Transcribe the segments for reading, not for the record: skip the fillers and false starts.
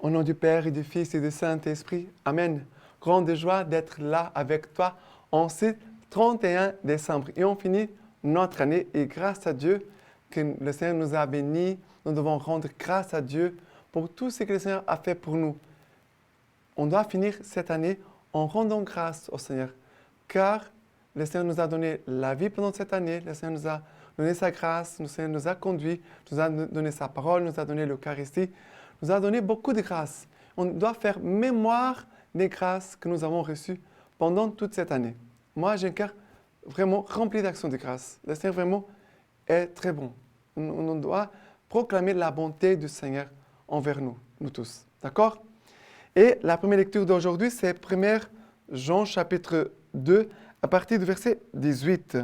Au nom du Père et du Fils et du Saint-Esprit, Amen. Grande joie d'être là avec toi en ce 31 décembre. Et on finit notre année et grâce à Dieu que le Seigneur nous a bénis, nous devons rendre grâce à Dieu pour tout ce que le Seigneur a fait pour nous. On doit finir cette année en rendant grâce au Seigneur, car le Seigneur nous a donné la vie pendant cette année, le Seigneur nous a donné sa grâce, le Seigneur nous a conduits, nous a donné sa parole, nous a donné l'Eucharistie, nous a donné beaucoup de grâces. On doit faire mémoire des grâces que nous avons reçues pendant toute cette année. Moi, j'ai un cœur vraiment rempli d'actions de grâce. Le Seigneur vraiment est très bon. On doit proclamer la bonté du Seigneur envers nous, nous tous. D'accord? Et la première lecture d'aujourd'hui, c'est 1 Jean chapitre 2, à partir du verset 18.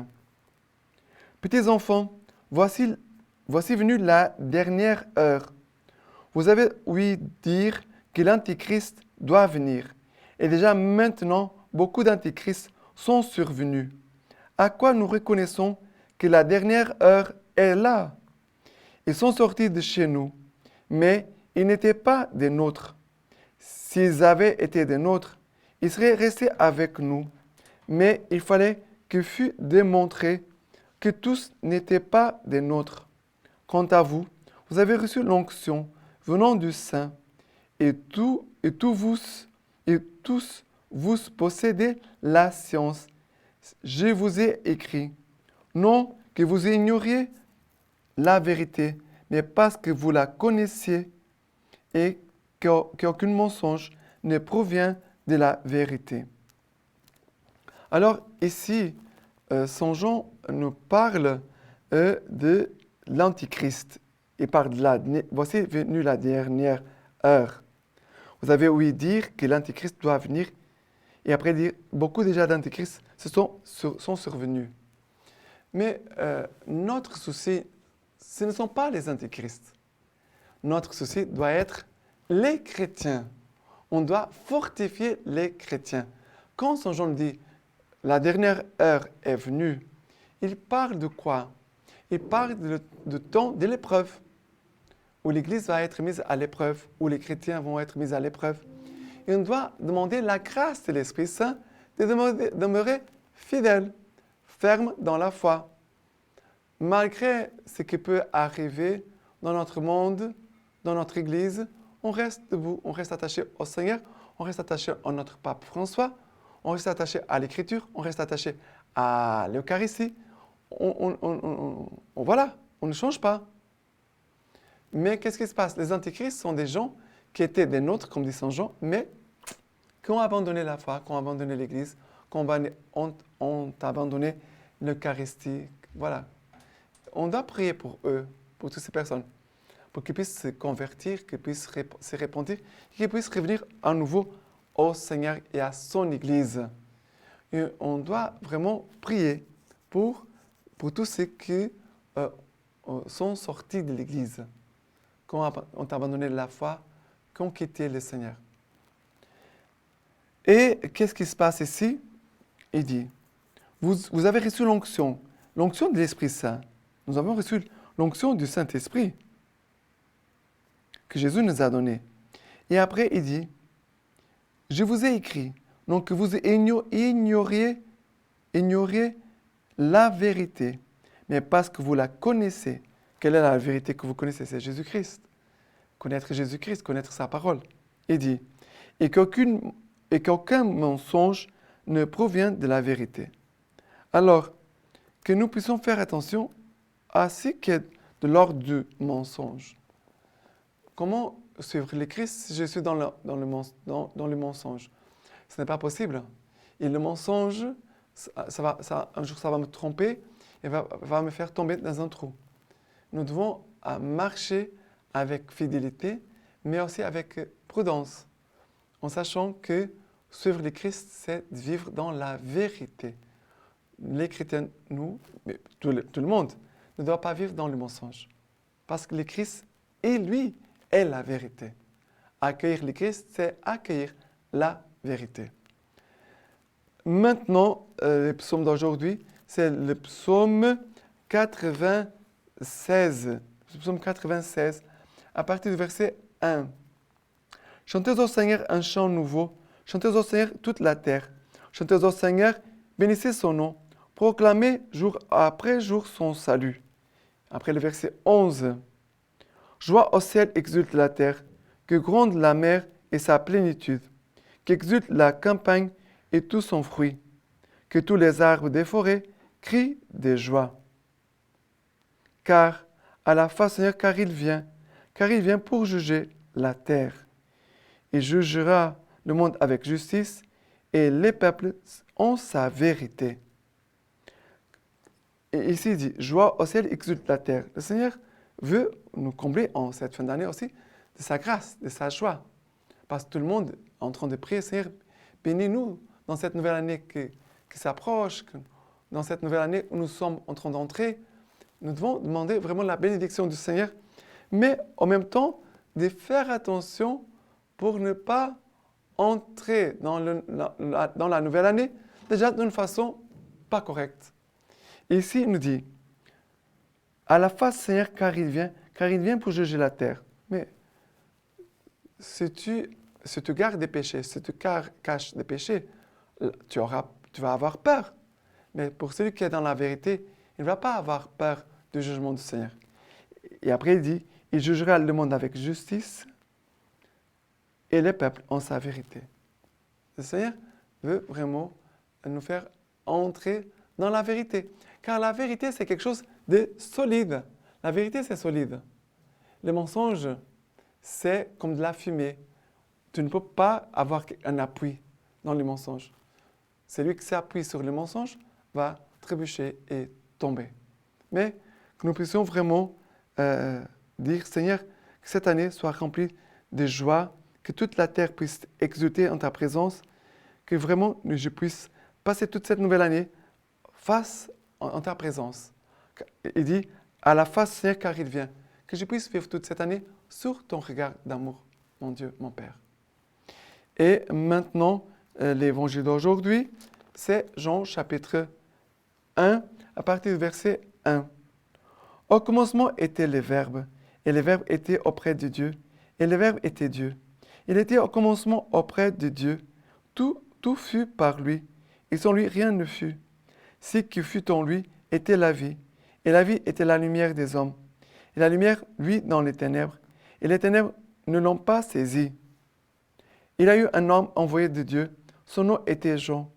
Petits enfants, voici venue la dernière heure. Vous avez ouï dire que l'Antichrist doit venir. Et déjà maintenant, beaucoup d'Antichrists sont survenus. À quoi nous reconnaissons que la dernière heure est là? Ils sont sortis de chez nous, mais ils n'étaient pas des nôtres. S'ils avaient été des nôtres, ils seraient restés avec nous. Mais il fallait que fût démontré que tous n'étaient pas des nôtres. Quant à vous, vous avez reçu l'onction venant du Saint, et tous vous possédez la science. Je vous ai écrit, non que vous ignoriez la vérité, mais parce que vous la connaissiez et qu'aucun mensonge ne provient de la vérité. Alors ici, Saint Jean nous parle de l'Antichrist. Il parle voici venue la dernière heure. Vous avez ouï dire que l'Antichrist doit venir, et après dire, beaucoup déjà d'Antichrists sont survenus. Mais notre souci, ce ne sont pas les Antichrists. Notre souci doit être les chrétiens. On doit fortifier les chrétiens. Quand Saint Jean dit « la dernière heure est venue », il parle de quoi? Il parle du temps de l'épreuve, où l'Église va être mise à l'épreuve, où les chrétiens vont être mis à l'épreuve. Et on doit demander la grâce de l'Esprit Saint de demeurer fidèle, ferme dans la foi. Malgré ce qui peut arriver dans notre monde, dans notre Église, on reste debout, on reste attaché au Seigneur, on reste attaché à notre pape François, on reste attaché à l'Écriture, on reste attaché à l'Eucharistie. Voilà, on ne change pas. Mais qu'est-ce qui se passe? Les antichrists sont des gens qui étaient des nôtres, comme dit Saint Jean, mais qui ont abandonné la foi, qui ont abandonné l'Église, qui ont abandonné l'Eucharistie. Voilà. On doit prier pour eux, pour toutes ces personnes, pour qu'ils puissent se convertir, qu'ils puissent se repentir, qu'ils puissent revenir à nouveau au Seigneur et à son Église. Et on doit vraiment prier pour tous ceux qui sont sortis de l'Église, qui ont abandonné la foi, qui ont quitté le Seigneur. Et qu'est-ce qui se passe ici? Il dit, vous avez reçu l'onction de l'Esprit Saint. Nous avons reçu l'onction du Saint-Esprit que Jésus nous a donné. Et après, il dit, je vous ai écrit, donc que vous ignoriez la vérité, mais parce que vous la connaissez. Quelle est la vérité que vous connaissez? C'est Jésus-Christ. Connaître Jésus-Christ, connaître sa parole. Il dit, et qu'aucun mensonge ne provient de la vérité. Alors, que nous puissions faire attention à ce qui est de l'ordre du mensonge. Comment suivre le Christ si je suis dans le mensonge? Ce n'est pas possible. Et le mensonge, un jour, ça va me tromper et va me faire tomber dans un trou. Nous devons marcher avec fidélité, mais aussi avec prudence, en sachant que suivre le Christ, c'est vivre dans la vérité. Les chrétiens, nous, mais tout le monde, ne doit pas vivre dans le mensonge. Parce que le Christ, lui, est la vérité. Accueillir le Christ, c'est accueillir la vérité. Maintenant, le psaume d'aujourd'hui, c'est le psaume 96. Le psaume 96, à partir du verset 1. Chantez au Seigneur un chant nouveau. Chantez au Seigneur toute la terre. Chantez au Seigneur, bénissez son nom. Proclamez jour après jour son salut. Après le verset 11. Joie au ciel, exulte la terre. Que gronde la mer et sa plénitude. Qu'exulte la campagne et tout son fruit. Que tous les arbres des forêts crient de joie. Car à la fin, Seigneur, car il vient pour juger la terre. Il jugera le monde avec justice et les peuples en sa vérité. Et ici, il dit, joie au ciel, exulte la terre. Le Seigneur veut nous combler en cette fin d'année aussi de sa grâce, de sa joie. Parce que tout le monde est en train de prier, Seigneur, bénis-nous dans cette nouvelle année qui s'approche, dans cette nouvelle année où nous sommes en train d'entrer. Nous devons demander vraiment la bénédiction du Seigneur, mais en même temps, de faire attention pour ne pas entrer dans la nouvelle année déjà d'une façon pas correcte. Et ici, il nous dit, à la face, Seigneur, car il vient pour juger la terre. Mais si tu gardes des péchés, si tu caches des péchés, tu vas avoir peur. Mais pour celui qui est dans la vérité, il ne va pas avoir peur du jugement du Seigneur. Et après, il dit, il jugera le monde avec justice et les peuples en sa vérité. Le Seigneur veut vraiment nous faire entrer dans la vérité. Car la vérité, c'est quelque chose de solide. La vérité, c'est solide. Le mensonge, c'est comme de la fumée. Tu ne peux pas avoir un appui dans le mensonge. Celui qui s'appuie sur le mensonge va trébucher et tomber. Mais que nous puissions vraiment dire, Seigneur, que cette année soit remplie de joie, que toute la terre puisse exulter en ta présence, que vraiment je puisse passer toute cette nouvelle année face en ta présence. Il dit, à la face, Seigneur, car il vient, que je puisse vivre toute cette année sur ton regard d'amour, mon Dieu, mon Père. Et maintenant, l'évangile d'aujourd'hui, c'est Jean chapitre 1, à partir du verset 1. Au commencement était le Verbe, et le Verbe était auprès de Dieu, et le Verbe était Dieu. Il était au commencement auprès de Dieu. Tout fut par lui, et sans lui rien ne fut. Ce qui fut en lui était la vie, et la vie était la lumière des hommes. Et la lumière, lui, dans les ténèbres, et les ténèbres ne l'ont pas saisi. Il a eu un homme envoyé de Dieu, son nom était Jean.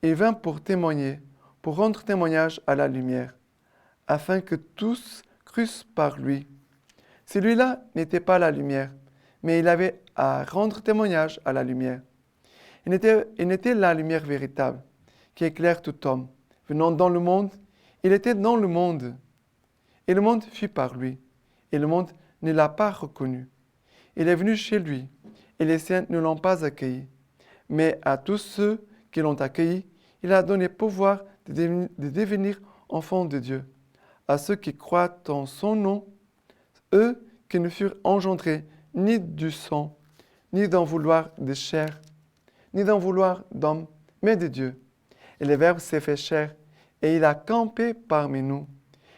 Il vint pour témoigner, pour rendre témoignage à la lumière, afin que tous crussent par lui. Celui-là n'était pas la lumière, mais il avait à rendre témoignage à la lumière. Il était la lumière véritable, qui éclaire tout homme. Venant dans le monde, il était dans le monde. Et le monde fut par lui, et le monde ne l'a pas reconnu. Il est venu chez lui, et les siens ne l'ont pas accueilli. Mais à tous ceux qui l'ont accueilli, il a donné pouvoir de devenir enfants de Dieu. À ceux qui croient en son nom, eux qui ne furent engendrés ni du sang, ni d'un vouloir de chair, ni d'un vouloir d'homme, mais de Dieu. Et le Verbe s'est fait chair, et il a campé parmi nous.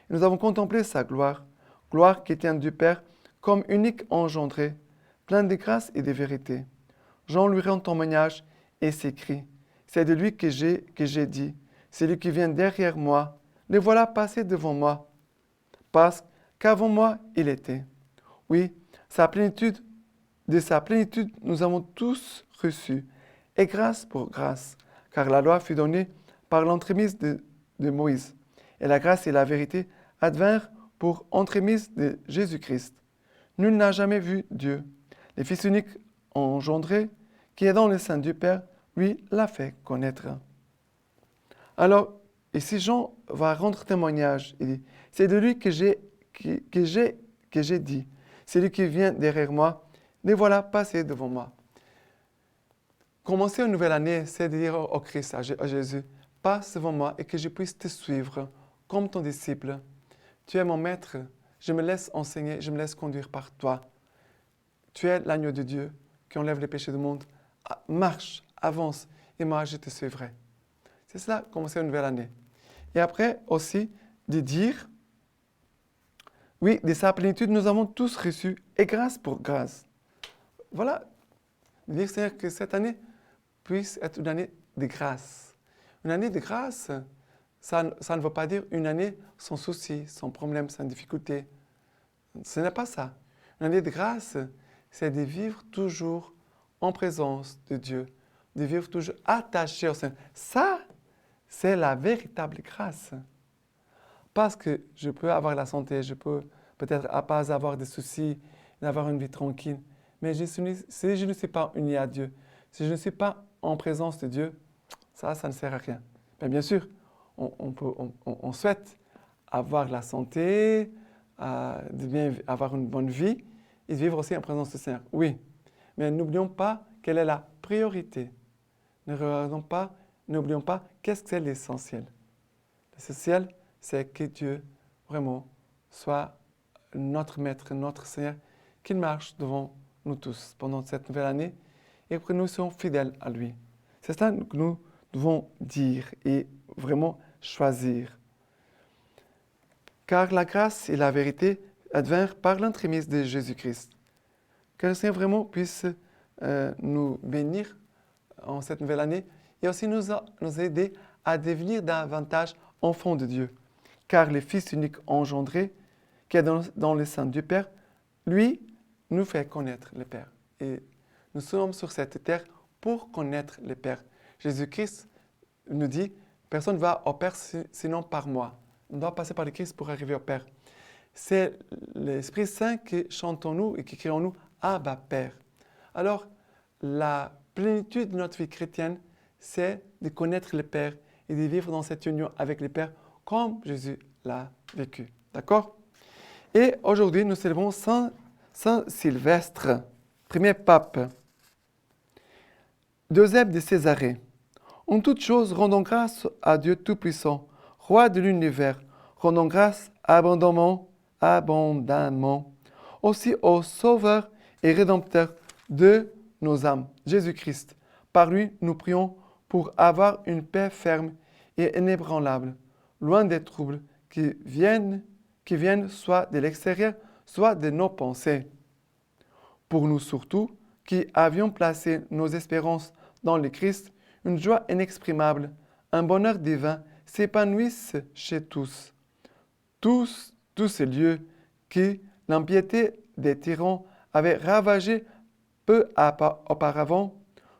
Et nous avons contemplé sa gloire, gloire qui tient du Père comme unique engendré, plein de grâce et de vérité. Jean lui rend témoignage et s'écrie, c'est de lui que j'ai dit, c'est lui qui vient derrière moi, le voilà passé devant moi, parce qu'avant moi il était. Oui, de sa plénitude nous avons tous reçu, et grâce pour grâce, car la loi fut donnée par l'entremise de Moïse, et la grâce et la vérité advinrent pour entremise de Jésus-Christ. Nul n'a jamais vu Dieu. Le Fils unique engendré, qui est dans le sein du Père, lui l'a fait connaître. Alors, ici Jean va rendre témoignage. Il dit, c'est de lui que j'ai dit, c'est lui qui vient derrière moi, les voilà passés devant moi. Commencer une nouvelle année, c'est de dire au Christ, à Jésus, passe devant moi et que je puisse te suivre comme ton disciple. Tu es mon maître, je me laisse enseigner, je me laisse conduire par toi. Tu es l'agneau de Dieu qui enlève les péchés du monde. Marche, avance, et moi je te suivrai. C'est cela, commencer une nouvelle année. Et après aussi, de dire, oui, de sa plénitude, nous avons tous reçu, et grâce pour grâce. Voilà dire, Seigneur, que cette année puisse être une année de grâce. Une année de grâce, ça ne veut pas dire une année sans souci, sans problème, sans difficulté. Ce n'est pas ça. Une année de grâce, c'est de vivre toujours en présence de Dieu, de vivre toujours attaché au Seigneur. Ça, c'est la véritable grâce. Parce que je peux avoir la santé, je peux peut-être pas avoir de soucis, avoir une vie tranquille. Mais si je ne suis pas uni à Dieu, si je ne suis pas en présence de Dieu, ça ne sert à rien. Mais bien sûr, on souhaite avoir la santé, de bien avoir une bonne vie et vivre aussi en présence du Seigneur. Oui, mais n'oublions pas quelle est la priorité. N'oublions pas qu'est-ce que c'est l'essentiel. L'essentiel, c'est que Dieu, vraiment, soit notre Maître, notre Seigneur, qu'il marche devant nous tous pendant cette nouvelle année et que nous soyons fidèles à lui. C'est ça que nous devons dire et vraiment choisir. Car la grâce et la vérité advinrent par l'entremise de Jésus-Christ. Que le Seigneur vraiment puisse nous bénir en cette nouvelle année et aussi nous aider à devenir davantage enfants de Dieu. Car le Fils unique engendré, qui est dans le sein du Père, lui, nous fait connaître le Père. Et nous sommes sur cette terre pour connaître le Père. Jésus-Christ nous dit, personne ne va au Père sinon par moi. On doit passer par le Christ pour arriver au Père. C'est l'Esprit Saint qui chante en nous et qui crie en nous, Abba Père. Alors, la plénitude de notre vie chrétienne, c'est de connaître le Père et de vivre dans cette union avec le Père comme Jésus l'a vécu. D'accord? Et aujourd'hui, nous célébrons Saint Sylvestre, premier pape. Eusèbe de Césarée. En toutes choses, rendons grâce à Dieu Tout-Puissant, Roi de l'univers, rendons grâce abondamment, aussi au Sauveur et Rédempteur de nos âmes, Jésus-Christ. Par lui, nous prions pour avoir une paix ferme et inébranlable, loin des troubles qui viennent soit de l'extérieur, soit de nos pensées. Pour nous surtout, qui avions placé nos espérances dans le Christ, une joie inexprimable, un bonheur divin s'épanouissent chez tous. Tous ces lieux qui l'impiété des tyrans avait ravagés peu auparavant,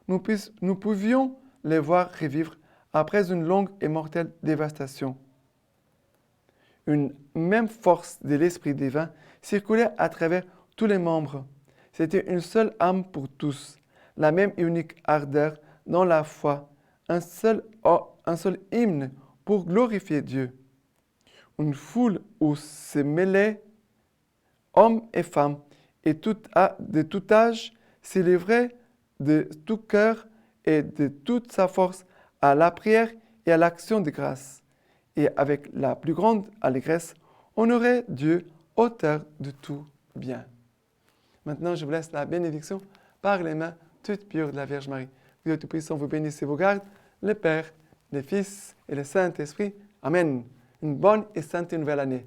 nous pouvions les voir revivre après une longue et mortelle dévastation. Une même force de l'Esprit divin circulait à travers tous les membres. C'était une seule âme pour tous, la même et unique ardeur dans la foi, un seul hymne pour glorifier Dieu. Une foule où se mêlaient hommes et femmes et de tout âge s'élèverait de tout cœur et de toute sa force à la prière et à l'action de grâce. Et avec la plus grande allégresse, honorer Dieu, auteur de tout bien. Maintenant, je vous laisse la bénédiction par les mains toutes pures de la Vierge Marie. Dieu Tout-Puissant vous bénisse et vous garde, le Père, le Fils et le Saint-Esprit. Amen. Une bonne et sainte nouvelle année.